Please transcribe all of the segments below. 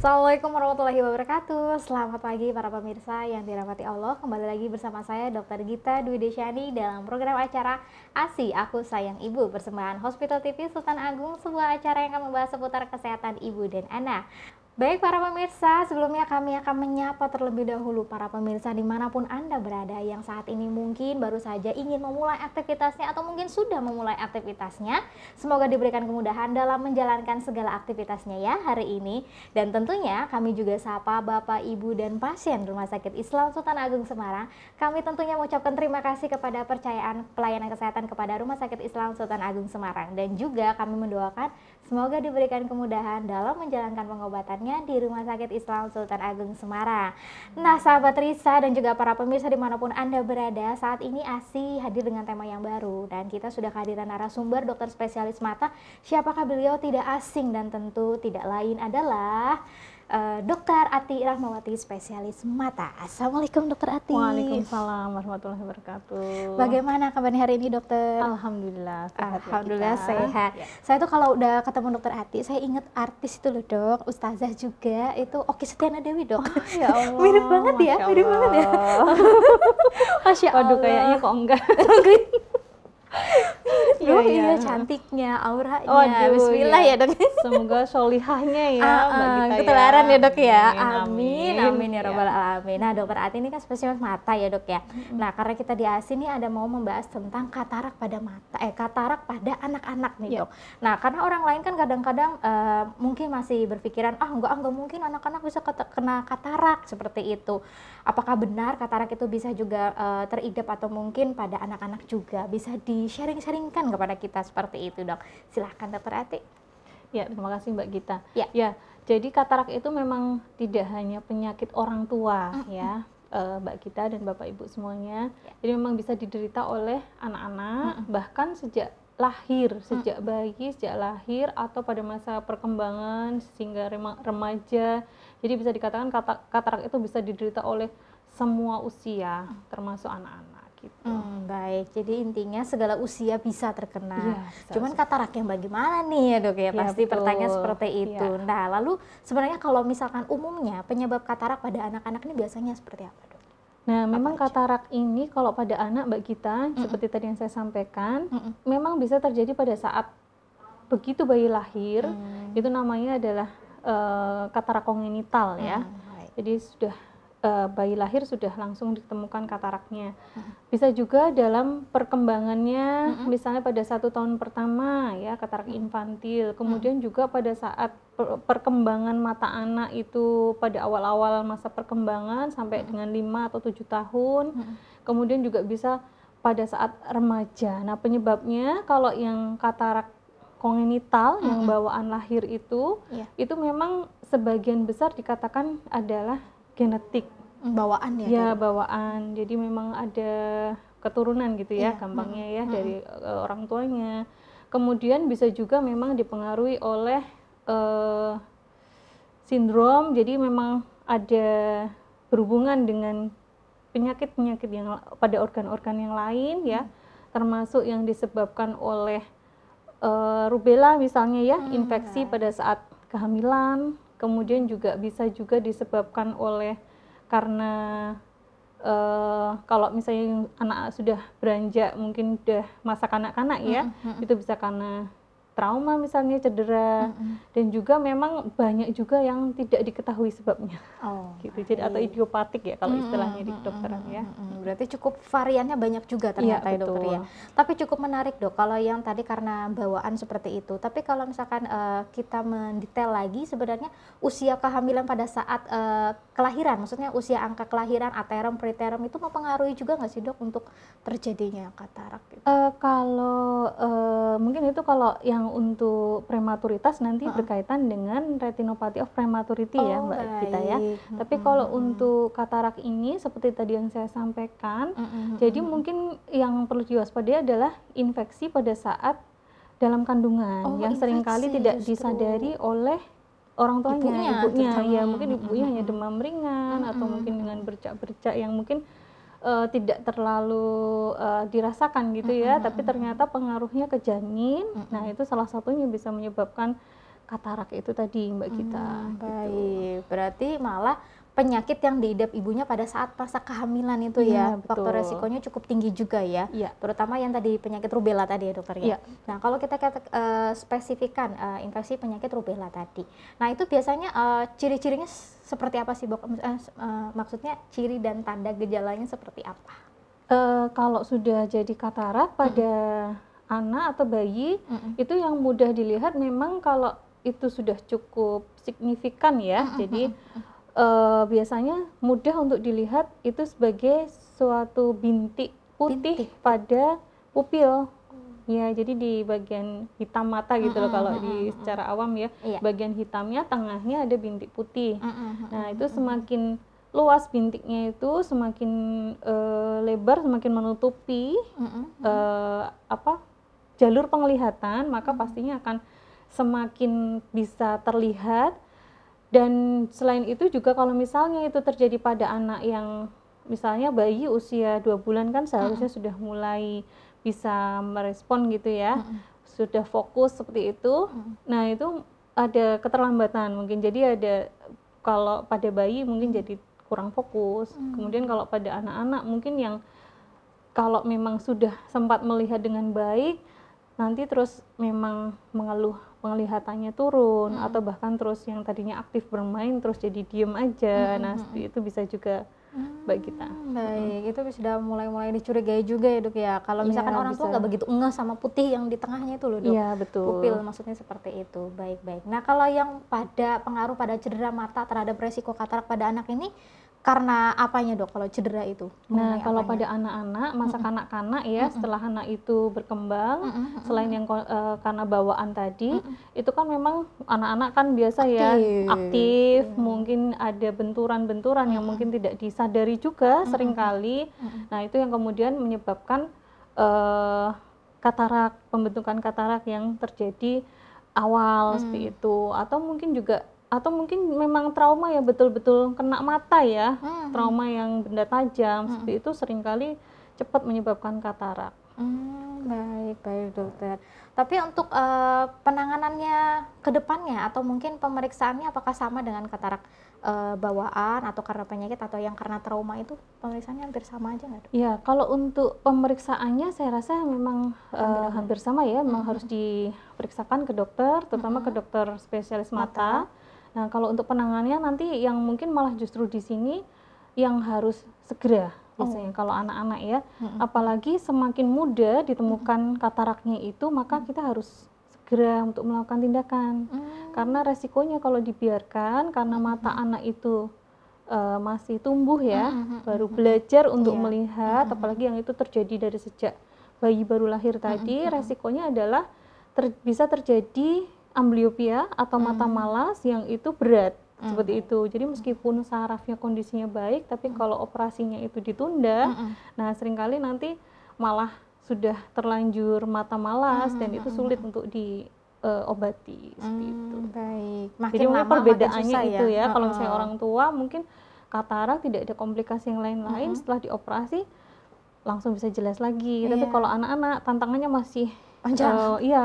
Assalamualaikum warahmatullahi wabarakatuh. Selamat pagi para pemirsa yang dirahmati Allah. Kembali lagi bersama saya Dr. Gita Dwi Desyani dalam program acara ASI Aku Sayang Ibu persembahan Hospital TV Sultan Agung, sebuah acara yang akan membahas seputar kesehatan ibu dan anak. Baik para pemirsa, sebelumnya kami akan menyapa terlebih dahulu para pemirsa dimanapun Anda berada yang saat ini mungkin baru saja ingin memulai aktivitasnya atau mungkin sudah memulai aktivitasnya. Semoga diberikan kemudahan dalam menjalankan segala aktivitasnya ya hari ini. Dan tentunya kami juga sapa Bapak, Ibu, dan pasien Rumah Sakit Islam Sultan Agung Semarang. Kami tentunya mengucapkan terima kasih kepada percayaan pelayanan kesehatan kepada Rumah Sakit Islam Sultan Agung Semarang. Dan juga kami mendoakan semoga diberikan kemudahan dalam menjalankan pengobatannya di Rumah Sakit Islam Sultan Agung Semarang. Nah sahabat Risa dan juga para pemirsa dimanapun Anda berada, saat ini ASI hadir dengan tema yang baru. Dan kita sudah kehadiran narasumber dokter spesialis mata. Siapakah beliau? Tidak asing dan tentu tidak lain adalah Dr. Ati Rahmawati, spesialis mata. Assalamualaikum Dr. Ati. Waalaikumsalam warahmatullahi wabarakatuh. Bagaimana kabarnya hari ini dokter? Alhamdulillah sehat. Alhamdulillah sehat. Ya. Saya tuh kalau udah ketemu Dr. Ati, saya ingat artis itu loh dok, ustazah juga, itu Okky Setiana Dewi dok. Ya Allah, mirip banget ya, mirip banget ya. Masya Allah. Waduh kayaknya kok enggak. Iya, cantiknya, auranya. Waduh, Bismillah ya dok. Semoga solihahnya ya Mbak Gita ya. Ketularan ya dok ya. Amin, Amin ya robbal alamin. Nah dokter Ati ini kan spesialis mata ya dok ya. Nah karena kita di ASI ini ada mau membahas tentang katarak pada mata, katarak pada anak-anak nih dok. Nah karena orang lain kan kadang-kadang mungkin masih berpikiran enggak mungkin anak-anak bisa kena katarak seperti itu. Apakah benar katarak itu bisa juga teridap atau mungkin pada anak-anak juga? Bisa di-sharing-sharingkan kepada kita seperti itu dok. Silahkan dokter Ati. Ya, terima kasih Mbak Gita. Ya. Jadi katarak itu memang tidak hanya penyakit orang tua ya, Mbak Gita dan Bapak Ibu semuanya. Jadi memang bisa diderita oleh anak-anak bahkan sejak lahir, sejak bayi, sejak lahir atau pada masa perkembangan sehingga remaja. Jadi bisa dikatakan katarak itu bisa diderita oleh semua usia termasuk anak-anak. Gitu. Baik, jadi intinya segala usia bisa terkena. Ya, Cuman katarak yang bagaimana nih ya dok ya, pasti betul. pertanyaan seperti itu. Ya. Nah lalu sebenarnya kalau misalkan umumnya penyebab katarak pada anak-anak ini biasanya seperti apa dok? Nah memang katarak ini kalau pada anak Mbak Gita, seperti tadi yang saya sampaikan, memang bisa terjadi pada saat begitu bayi lahir, itu namanya adalah katarak kongenital ya. Jadi sudah bayi lahir sudah langsung ditemukan kataraknya. Bisa juga dalam perkembangannya, misalnya pada 1 tahun pertama ya katarak infantil. Kemudian juga pada saat perkembangan mata anak itu pada awal-awal masa perkembangan sampai dengan 5 atau 7 tahun. Kemudian juga bisa pada saat remaja. Nah penyebabnya kalau yang katarak kongenital yang bawaan lahir itu memang sebagian besar dikatakan adalah genetik. Bawaan ya? Ya bawaan, jadi memang ada keturunan gitu ya, gampangnya ya dari orang tuanya. Kemudian bisa juga memang dipengaruhi oleh sindrom, jadi memang ada berhubungan dengan penyakit-penyakit yang pada organ-organ yang lain ya, termasuk yang disebabkan oleh rubella misalnya ya, infeksi pada saat kehamilan. Kemudian juga bisa juga disebabkan oleh karena kalau misalnya anak sudah beranjak mungkin sudah masa kanak-kanak ya, itu bisa karena trauma misalnya, cedera, dan juga memang banyak juga yang tidak diketahui sebabnya. Gitu. Jadi atau idiopatik ya kalau istilahnya di kedokteran ya. Berarti cukup variannya banyak juga ternyata ya, dokter ya. Tapi cukup menarik dok kalau yang tadi karena bawaan seperti itu. Tapi kalau misalkan kita mendetail lagi sebenarnya usia kehamilan pada saat kelahiran, maksudnya usia angka kelahiran, aterum, preterum itu mempengaruhi juga nggak sih dok untuk terjadinya katarak? Gitu? Kalau mungkin itu kalau yang untuk prematuritas nanti berkaitan dengan retinopathy of prematurity ya Mbak Gita ya. Tapi kalau untuk katarak ini seperti tadi yang saya sampaikan, jadi mungkin yang perlu diwaspadai adalah infeksi pada saat dalam kandungan yang seringkali tidak disadari oleh orang tuanya, ibunya ya, mungkin ibunya hanya demam ringan atau mungkin dengan bercak-bercak yang mungkin tidak terlalu dirasakan gitu ya, tapi ternyata pengaruhnya ke janin. Nah itu salah satunya bisa menyebabkan katarak itu tadi Mbak Gita. Baik, berarti malah penyakit yang diidap ibunya pada saat masa kehamilan itu ya, faktor resikonya cukup tinggi juga ya, terutama yang tadi penyakit rubella tadi ya dokter ya. Nah kalau kita spesifikkan infeksi penyakit rubella tadi, nah itu biasanya ciri-cirinya seperti apa sih dok? Maksudnya ciri dan tanda gejalanya seperti apa? Kalau sudah jadi katarak pada anak atau bayi, itu yang mudah dilihat memang kalau itu sudah cukup signifikan ya, jadi biasanya mudah untuk dilihat itu sebagai suatu bintik putih pada pupil. Ya, jadi di bagian hitam mata gitu loh kalau di secara awam ya. Bagian hitamnya, tengahnya ada bintik putih. Nah, itu semakin luas bintiknya itu semakin lebar, semakin menutupi jalur penglihatan, maka pastinya akan semakin bisa terlihat. Dan selain itu juga kalau misalnya itu terjadi pada anak yang misalnya bayi usia 2 bulan kan seharusnya sudah mulai bisa merespon gitu ya, sudah fokus seperti itu. Nah itu ada keterlambatan mungkin, jadi ada kalau pada bayi mungkin jadi kurang fokus. Kemudian kalau pada anak-anak mungkin yang kalau memang sudah sempat melihat dengan baik, nanti terus memang mengeluh penglihatannya turun atau bahkan terus yang tadinya aktif bermain terus jadi diem aja. Nah itu bisa juga Mbak Gita. Baik, itu sudah mulai dicurigai juga ya dok ya. Kalau misalkan orang tua nggak begitu ngeh sama putih yang di tengahnya itu loh dok. Iya betul. Pupil maksudnya seperti itu. Baik. Nah kalau yang pengaruh pada cedera mata terhadap resiko katarak pada anak ini karena apanya dok kalau cedera itu? Nah kalau pada anak-anak, masa kanak-kanak ya, setelah anak itu berkembang, selain yang karena bawaan tadi, itu kan memang anak-anak kan biasa aktif, mungkin ada benturan-benturan yang mungkin tidak disadari juga seringkali. Nah itu yang kemudian menyebabkan katarak, pembentukan katarak yang terjadi awal seperti itu, atau mungkin memang trauma ya betul-betul kena mata ya, trauma yang benda tajam seperti itu seringkali cepat menyebabkan katarak. Baik dokter. Tapi untuk penanganannya ke depannya atau mungkin pemeriksaannya apakah sama dengan katarak bawaan atau karena penyakit atau yang karena trauma itu pemeriksaannya hampir sama aja nggak dok? Ya kalau untuk pemeriksaannya saya rasa memang hampir sama ya, memang harus diperiksakan ke dokter, terutama ke dokter spesialis mata. Nah, kalau untuk penanganannya nanti yang mungkin malah justru di sini yang harus segera biasanya kalau anak-anak ya. Apalagi semakin muda ditemukan kataraknya itu, maka kita harus segera untuk melakukan tindakan. Karena resikonya kalau dibiarkan, karena mata anak itu masih tumbuh ya, baru belajar untuk melihat, apalagi yang itu terjadi dari sejak bayi baru lahir tadi, resikonya adalah bisa terjadi amblyopia atau mata malas yang itu berat seperti itu. Jadi meskipun sarafnya kondisinya baik, tapi kalau operasinya itu ditunda, nah seringkali nanti malah sudah terlanjur mata malas dan itu sulit untuk diobati seperti itu. Baik. Jadi mungkin perbedaannya itu ya. Kalau misalnya orang tua mungkin katarak tidak ada komplikasi yang lain-lain, setelah dioperasi langsung bisa jelas lagi. Tapi kalau anak-anak tantangannya masih panjang.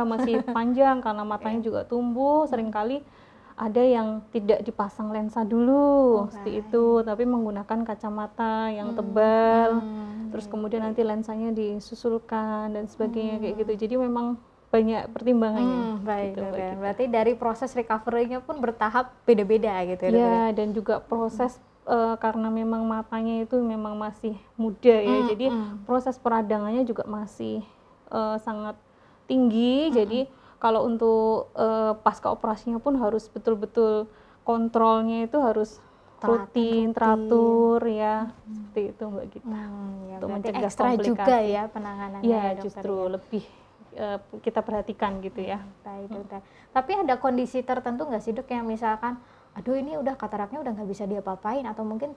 Masih panjang karena matanya juga tumbuh. Seringkali ada yang tidak dipasang lensa dulu seperti itu, tapi menggunakan kacamata yang tebal. Terus kemudian nanti lensanya disusulkan dan sebagainya kayak gitu. Jadi memang banyak pertimbangannya. Baik, gitu, berarti dari proses recovery-nya pun bertahap beda-beda gitu ya. Iya, dan juga proses karena memang matanya itu memang masih muda ya. Jadi proses peradangannya juga masih sangat tinggi, jadi kalau untuk pasca operasinya pun harus betul-betul kontrolnya itu harus rutin, teratur ya, seperti itu Mbak Gita. Untuk mencegah ekstra komplikasi juga ya penanganannya. Ya justru lebih kita perhatikan gitu ya. Baik dokter. Tapi ada kondisi tertentu nggak sih dok yang misalkan aduh ini udah kataraknya udah nggak bisa diapa-apain atau mungkin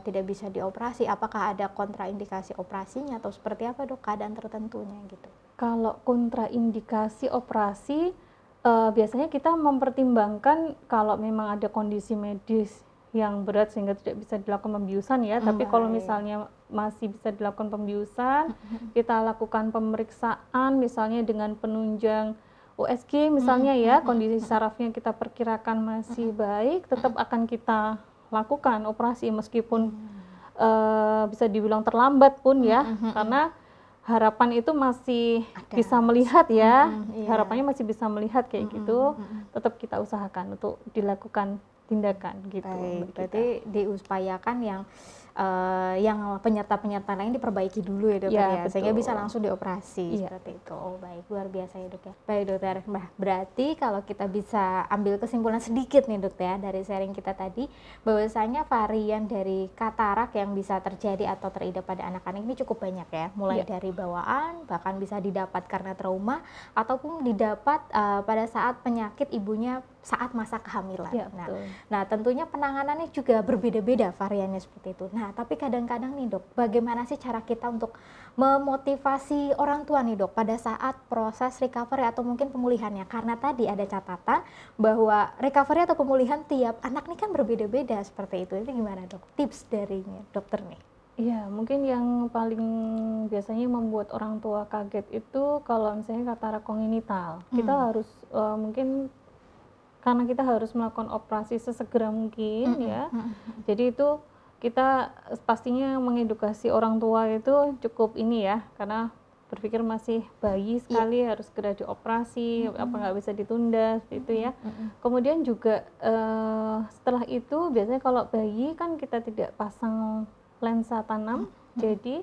tidak bisa dioperasi, apakah ada kontraindikasi operasinya atau seperti apa dok keadaan tertentunya gitu? Kalau kontraindikasi operasi biasanya kita mempertimbangkan kalau memang ada kondisi medis yang berat sehingga tidak bisa dilakukan pembiusan ya, tapi kalau misalnya masih bisa dilakukan pembiusan, kita lakukan pemeriksaan misalnya dengan penunjang USG misalnya ya, kondisi sarafnya kita perkirakan masih baik, tetap akan kita lakukan operasi meskipun bisa dibilang terlambat pun ya, karena harapan itu masih bisa melihat ya, harapannya masih bisa melihat kayak gitu, tetap kita usahakan untuk dilakukan tindakan gitu. Baik, berarti diupayakan yang penyerta-penyerta lain diperbaiki dulu ya dokter ya, sehingga bisa langsung dioperasi seperti itu. Oh baik, luar biasa ya dok ya. Baik dokter, berarti kalau kita bisa ambil kesimpulan sedikit nih dok ya dari sharing kita tadi, bahwasanya varian dari katarak yang bisa terjadi atau teridap pada anak-anak ini cukup banyak ya, mulai dari bawaan, bahkan bisa didapat karena trauma, ataupun didapat pada saat penyakit ibunya saat masa kehamilan. Nah tentunya penanganannya juga berbeda-beda variannya seperti itu. Nah tapi kadang-kadang nih dok, bagaimana sih cara kita untuk memotivasi orang tua nih dok pada saat proses recovery atau mungkin pemulihannya? Karena tadi ada catatan bahwa recovery atau pemulihan tiap anak nih kan berbeda-beda seperti itu. Ini gimana dok? Tips dari dokter nih? Iya, mungkin yang paling biasanya membuat orang tua kaget itu kalau misalnya katarak kongenital. Kita harus mungkin karena kita harus melakukan operasi sesegera mungkin ya. Jadi itu kita pastinya mengedukasi orang tua itu cukup ini ya, karena berpikir masih bayi sekali harus segera dioperasi, apa nggak bisa ditunda seperti itu ya. Kemudian juga setelah itu biasanya kalau bayi kan kita tidak pasang lensa tanam, jadi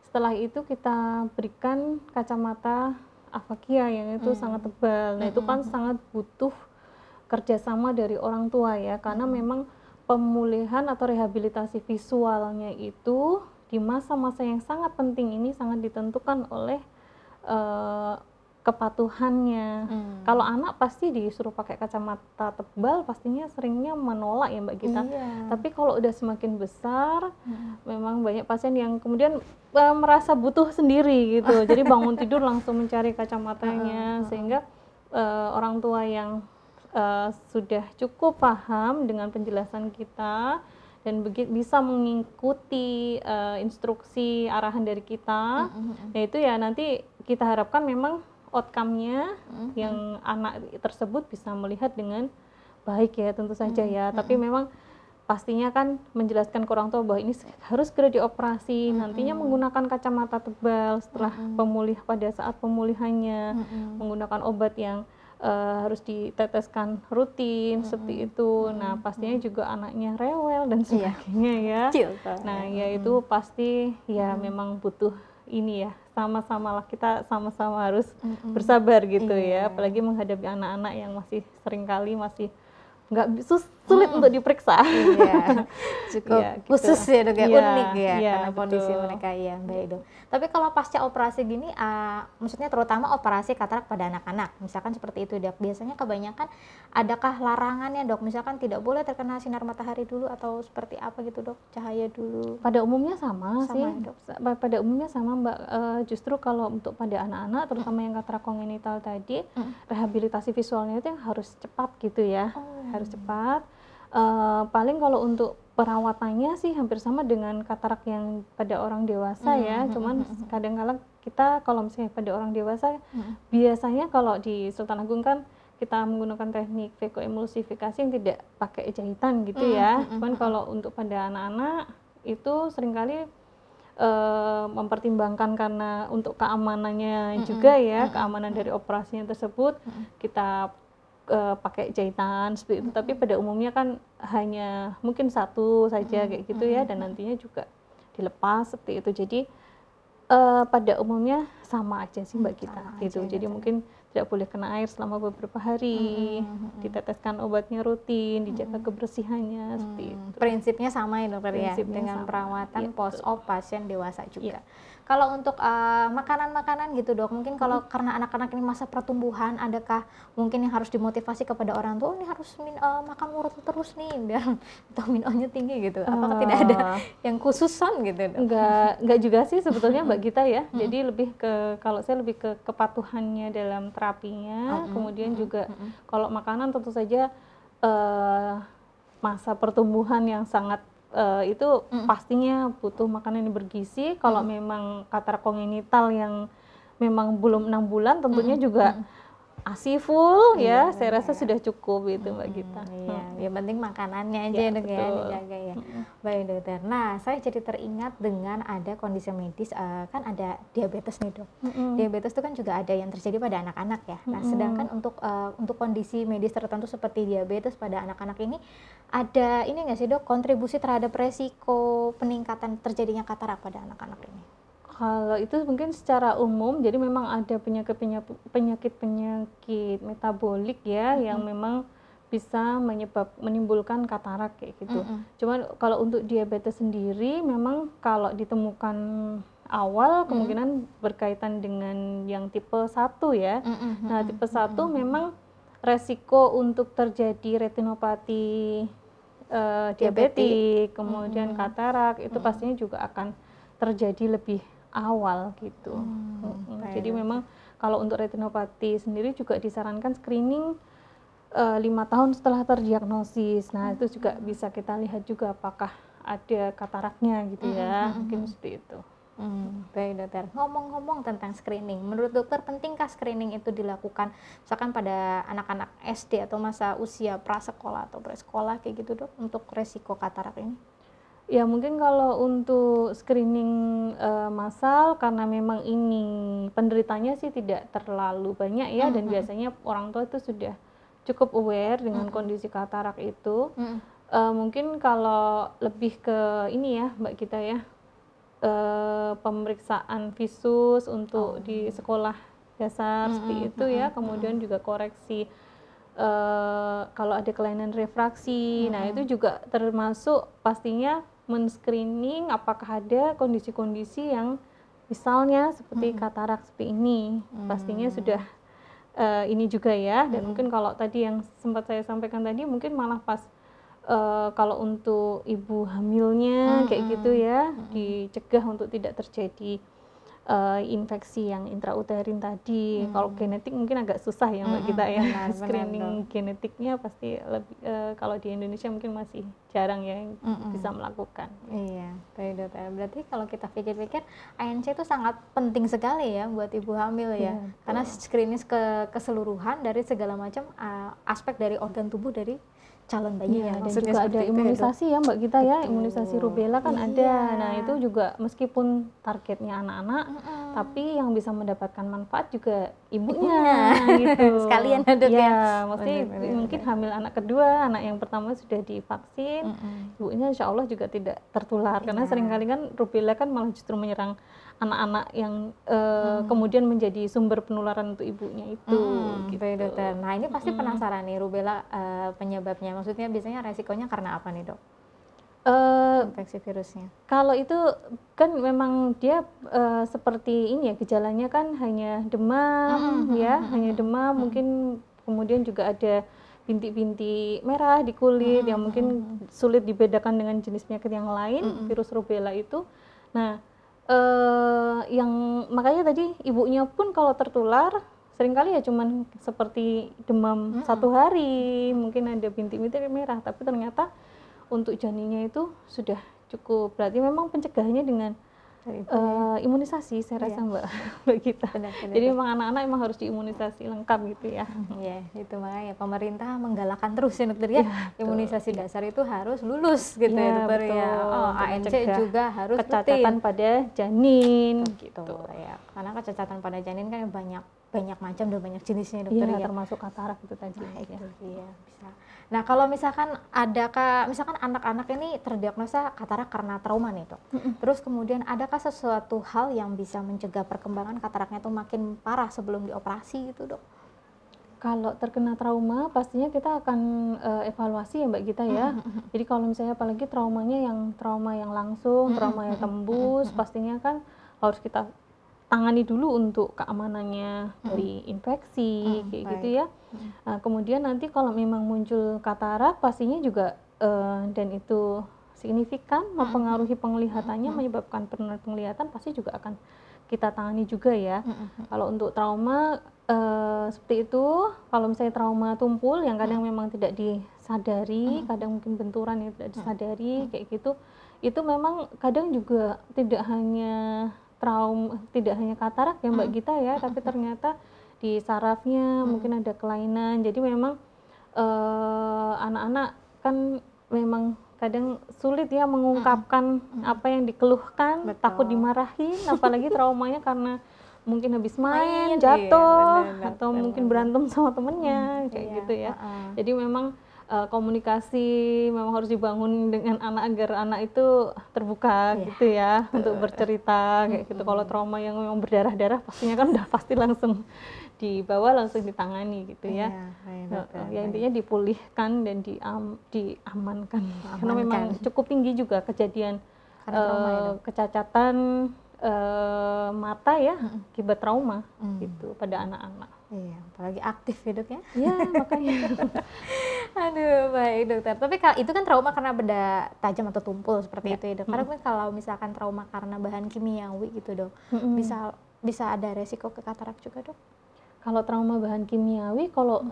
setelah itu kita berikan kacamata aphakia yang itu sangat tebal. Nah itu kan sangat butuh kerjasama dari orang tua ya, karena memang pemulihan atau rehabilitasi visualnya itu di masa-masa yang sangat penting ini sangat ditentukan oleh kepatuhannya. Kalau anak pasti disuruh pakai kacamata tebal pastinya seringnya menolak ya Mbak Gita. Tapi kalau udah semakin besar memang banyak pasien yang kemudian merasa butuh sendiri gitu. Jadi bangun tidur langsung mencari kacamatanya, sehingga orang tua yang sudah cukup paham dengan penjelasan kita dan bisa mengikuti instruksi arahan dari kita, yaitu ya nanti kita harapkan memang outcome-nya yang anak tersebut bisa melihat dengan baik ya tentu saja ya. Tapi memang pastinya kan menjelaskan ke orang tua bahwa ini harus segera dioperasi, nantinya menggunakan kacamata tebal setelah pada saat pemulihannya, menggunakan obat yang harus diteteskan rutin seperti itu. Nah pastinya juga anaknya rewel dan sebagainya ya. Nah ya itu pasti ya memang butuh ini ya, sama-sama lah kita sama-sama harus bersabar gitu ya, apalagi menghadapi anak-anak yang masih seringkali masih nggak sulit untuk diperiksa. Cukup khusus ya dok ya, unik ya, karena kondisi mereka ya. Baik dok. Tapi kalau pasca operasi gini, maksudnya terutama operasi katarak pada anak-anak, misalkan seperti itu dok, biasanya kebanyakan adakah larangannya dok? Misalkan tidak boleh terkena sinar matahari dulu atau seperti apa gitu dok? Cahaya dulu? Pada umumnya sama sih, ya, dok? Pada umumnya sama Mbak. Justru kalau untuk pada anak-anak, terutama yang katarak kongenital tadi, rehabilitasi visualnya itu yang harus cepat gitu ya. Harus cepat. Paling kalau untuk perawatannya sih hampir sama dengan katarak yang pada orang dewasa ya, cuman kadang-kadang kita kalau misalnya pada orang dewasa biasanya kalau di Sultan Agung kan kita menggunakan teknik vekoemulsifikasi yang tidak pakai jahitan gitu ya. Cuman kalau untuk pada anak-anak itu seringkali mempertimbangkan karena untuk keamanannya juga ya, keamanan dari operasinya tersebut kita pakai jahitan seperti itu, tapi pada umumnya kan hanya mungkin satu saja kayak gitu ya, dan nantinya juga dilepas seperti itu. Jadi pada umumnya sama aja sih Mbak Gita gitu. Jadi mungkin tidak boleh kena air selama beberapa hari, diteteskan obatnya rutin, dijaga kebersihannya seperti itu. Prinsipnya sama ya dokter ya, dengan perawatan post-op pasien dewasa juga. Kalau untuk makanan-makanan gitu dok, mungkin kalau karena anak-anak ini masa pertumbuhan, adakah mungkin yang harus dimotivasi kepada orang tua, ini harus makan wortel terus nih biar vitamin O-nya tinggi gitu? Apakah tidak ada yang khususan gitu dok? Enggak juga sih sebetulnya Mbak Gita ya. Jadi lebih ke, kalau saya lebih ke kepatuhannya dalam terapinya, kemudian juga kalau makanan tentu saja masa pertumbuhan yang sangat itu pastinya butuh makanan yang bergizi. Kalau memang katarak kongenital yang memang belum 6 bulan tentunya juga ASI full Iya, ya, saya rasa benar. sudah cukup itu Mbak Gita. Iya, yang penting makanannya aja Ya, ya, Dok, ya betul. dijaga ya. Baik dokter. Nah, saya jadi teringat dengan ada kondisi medis, kan ada diabetes nih dok. Diabetes itu kan juga ada yang terjadi pada anak-anak ya. Nah, sedangkan untuk kondisi medis tertentu seperti diabetes pada anak-anak ini ada ini nggak sih dok, kontribusi terhadap resiko peningkatan terjadinya katarak pada anak-anak ini? Kalau itu mungkin secara umum, jadi memang ada penyakit metabolik ya yang memang bisa menimbulkan katarak kayak gitu. Cuman kalau untuk diabetes sendiri memang kalau ditemukan awal kemungkinan berkaitan dengan yang tipe 1 ya. Nah, tipe 1 memang resiko untuk terjadi retinopati diabetik, kemudian katarak itu pastinya juga akan terjadi lebih awal gitu. Jadi memang kalau untuk retinopati sendiri juga disarankan screening 5 tahun setelah terdiagnosis. Nah, itu juga bisa kita lihat juga apakah ada kataraknya gitu ya. Mungkin seperti itu. Baik dokter. Ngomong-ngomong tentang screening, menurut dokter pentingkah screening itu dilakukan misalkan pada anak-anak SD atau masa usia prasekolah atau presekolah kayak gitu dok, untuk resiko katarak ini? Ya mungkin kalau untuk screening massal karena memang ini penderitanya sih tidak terlalu banyak ya, dan biasanya orang tua itu sudah cukup aware dengan kondisi katarak itu. Mungkin kalau lebih ke ini ya Mbak Gita ya, pemeriksaan visus untuk di sekolah dasar seperti itu ya, kemudian juga koreksi kalau ada kelainan refraksi. Nah itu juga termasuk pastinya men-screening apakah ada kondisi-kondisi yang misalnya seperti katarak seperti ini. Pastinya sudah ini juga ya. Dan mungkin kalau tadi yang sempat saya sampaikan tadi mungkin malah pas kalau untuk ibu hamilnya kayak gitu ya, dicegah untuk tidak terjadi infeksi yang intrauterin tadi. Kalau genetik mungkin agak susah ya Mbak Gita ya. Screening genetiknya pasti lebih kalau di Indonesia mungkin masih jarang ya yang bisa melakukan. Iya, baik dokter. Berarti kalau kita pikir-pikir ANC itu sangat penting sekali ya buat ibu hamil ya. Karena screening keseluruhan dari segala macam aspek dari organ tubuh dari calon bayinya. Dan juga ada imunisasi ya Mbak Gita ya, imunisasi rubella kan ada. Nah itu juga meskipun targetnya anak-anak, tapi yang bisa mendapatkan manfaat juga ibunya gitu. Sekalian dok ya. Maksudnya mungkin hamil anak kedua, anak yang pertama sudah divaksin, ibunya insya Allah juga tidak tertular. Karena seringkali kan rubella kan malah justru menyerang anak-anak yang kemudian menjadi sumber penularan untuk ibunya itu. Gitu. Baik dokter. Nah ini pasti penasaran nih rubella penyebabnya. Maksudnya biasanya resikonya karena apa nih dok? Infeksi virusnya. Kalau itu kan memang dia seperti ini ya, gejalanya kan hanya demam ya, hanya demam, mungkin kemudian juga ada bintik-bintik merah di kulit yang mungkin sulit dibedakan dengan jenis penyakit yang lain, virus rubella itu. Nah, yang makanya tadi ibunya pun kalau tertular seringkali ya cuman seperti demam 1 hari, mungkin ada bintik-bintik merah, tapi ternyata untuk janinnya itu sudah cukup. Berarti memang pencegahannya dengan imunisasi saya rasa Mbak Gita. Jadi memang anak-anak emang harus diimunisasi lengkap gitu ya. Iya, itu makanya pemerintah menggalakkan terus ya dokter ya. Imunisasi dasar itu harus lulus gitu ya dokter ya. ANC juga harus kecacatan pada janin gitu. Ya, karena kecacatan pada janin kan banyak macam dan banyak jenisnya dokter ya. Termasuk katarak itu tadi. Iya, bisa. Nah, kalau misalkan misalkan anak-anak ini terdiagnosa katarak karena trauma nih dok. Terus kemudian adakah sesuatu hal yang bisa mencegah perkembangan kataraknya itu makin parah sebelum dioperasi gitu dok? Kalau terkena trauma pastinya kita akan evaluasi ya Mbak Gita ya. Jadi kalau misalnya apalagi trauma yang langsung, trauma yang tembus, pastinya kan harus kita tangani dulu untuk keamanannya dari infeksi kayak gitu ya. Nah, kemudian nanti kalau memang muncul katarak pastinya juga dan itu signifikan mempengaruhi penglihatannya, menyebabkan penurunan penglihatan, pasti juga akan kita tangani juga ya. Kalau untuk trauma seperti itu, kalau misalnya trauma tumpul yang kadang memang tidak disadari, kadang mungkin benturan yang tidak disadari kayak gitu, itu memang kadang juga tidak hanya katarak ya Mbak Gita ya, tapi ternyata di sarafnya, mungkin ada kelainan. Jadi memang anak-anak kan memang kadang sulit ya mengungkapkan apa yang dikeluhkan, takut dimarahin, apalagi traumanya karena mungkin habis main jatuh, atau mungkin berantem sama temennya, kayak gitu ya. Jadi memang komunikasi memang harus dibangun dengan anak agar anak itu terbuka gitu ya, untuk bercerita kayak gitu. Kalau trauma yang memang berdarah-darah pastinya kan udah pasti langsung dibawa, langsung ditangani gitu ya. Ya intinya dipulihkan dan diamankan. Karena memang cukup tinggi juga kejadian kecacatan mata ya akibat trauma gitu pada anak-anak. Iya, apalagi aktif ya dok ya. Iya, makanya. Aduh, baik dokter. Tapi kalau itu kan trauma karena benda tajam atau tumpul seperti itu ya dok. Karena kalau misalkan trauma karena bahan kimiawi gitu dok, bisa ada resiko ke katarak juga dok? Kalau trauma bahan kimiawi, kalau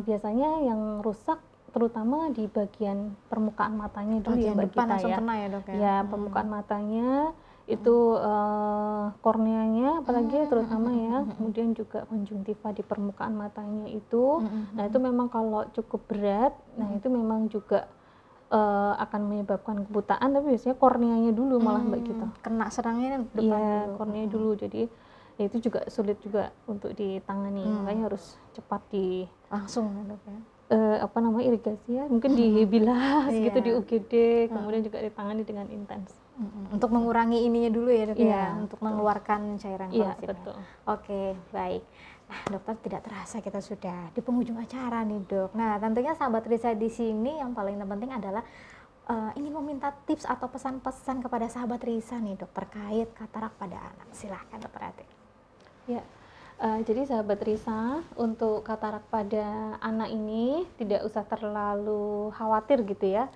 biasanya yang rusak terutama di bagian permukaan matanya dulu ya mbak kita ya. Kena ya dok ya. Ya, permukaan matanya itu korneanya apalagi terutama ya, kemudian juga konjungtiva di permukaan matanya itu. Nah itu memang kalau cukup berat, nah itu memang juga akan menyebabkan kebutaan, tapi biasanya korneanya dulu malah mbak kita. Kena serangnya depan. Iya, kornea dulu. Jadi ya itu juga sulit juga untuk ditangani, makanya harus cepat langsung dok ya. Irigasi ya, mungkin dibilas gitu di UGD, kemudian juga ditangani dengan intens. Untuk mengurangi ininya dulu ya dok ya, untuk mengeluarkan cairan korosifnya. Iya, betul. Oke, baik. Nah dokter, tidak terasa kita sudah di penghujung acara nih dok. Nah tentunya sahabat Risa di sini yang paling penting adalah ingin meminta tips atau pesan-pesan kepada sahabat Risa nih dok terkait katarak pada anak. Silahkan dokter Ati. Ya. Jadi sahabat Risa, untuk katarak pada anak ini tidak usah terlalu khawatir gitu ya.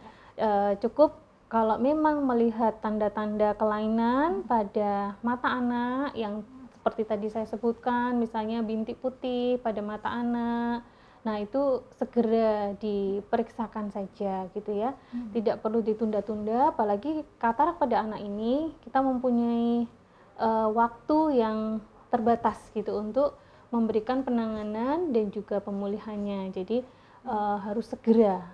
Cukup kalau memang melihat tanda-tanda kelainan pada mata anak yang seperti tadi saya sebutkan, misalnya bintik putih pada mata anak, nah itu segera diperiksakan saja gitu ya. Tidak perlu ditunda-tunda, apalagi katarak pada anak ini kita mempunyai waktu yang terbatas gitu untuk memberikan penanganan dan juga pemulihannya. Jadi harus segera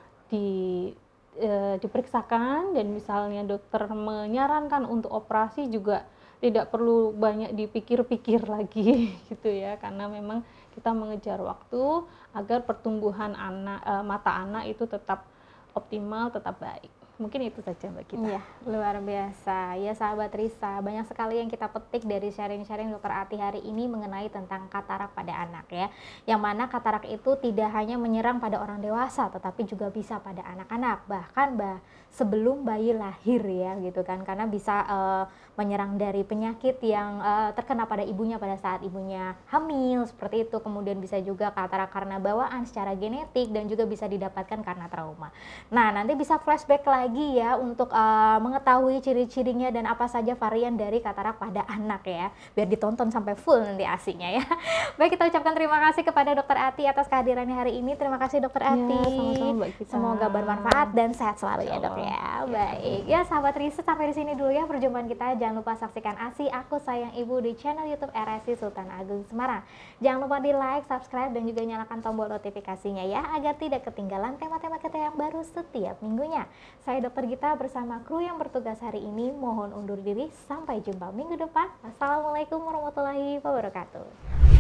diperiksakan, dan misalnya dokter menyarankan untuk operasi juga tidak perlu banyak dipikir-pikir lagi gitu ya, karena memang kita mengejar waktu agar pertumbuhan mata anak itu tetap optimal, tetap baik. Mungkin itu saja Mbak Gita. Iya, luar biasa. Ya sahabat Risa, banyak sekali yang kita petik dari sharing-sharing Dokter Ati hari ini mengenai tentang katarak pada anak ya. Yang mana katarak itu tidak hanya menyerang pada orang dewasa, tetapi juga bisa pada anak-anak. Bahkan sebelum bayi lahir ya gitu kan. Karena bisa menyerang dari penyakit yang terkena pada ibunya pada saat ibunya hamil, seperti itu. Kemudian bisa juga katarak karena bawaan secara genetik, dan juga bisa didapatkan karena trauma. Nah, nanti bisa flashback lagi ya untuk mengetahui ciri-cirinya dan apa saja varian dari katarak pada anak ya, biar ditonton sampai full nanti asinya ya. Baik, kita ucapkan terima kasih kepada Dokter Ati atas kehadirannya hari ini. Terima kasih Dokter Ati. Ya, sama-sama Mbak Gita. Semoga bermanfaat dan sehat selalu ya dok ya. Baik ya sahabat Risa, sampai di sini dulu ya perjumpaan kita. Jangan lupa saksikan ASI Aku Sayang Ibu di channel YouTube RSI Sultan Agung Semarang. Jangan lupa di like, subscribe, dan juga nyalakan tombol notifikasinya ya, agar tidak ketinggalan tema-tema kita yang baru setiap minggunya. Saya Dokter Gita bersama kru yang bertugas hari ini mohon undur diri. Sampai jumpa minggu depan. Wassalamualaikum warahmatullahi wabarakatuh.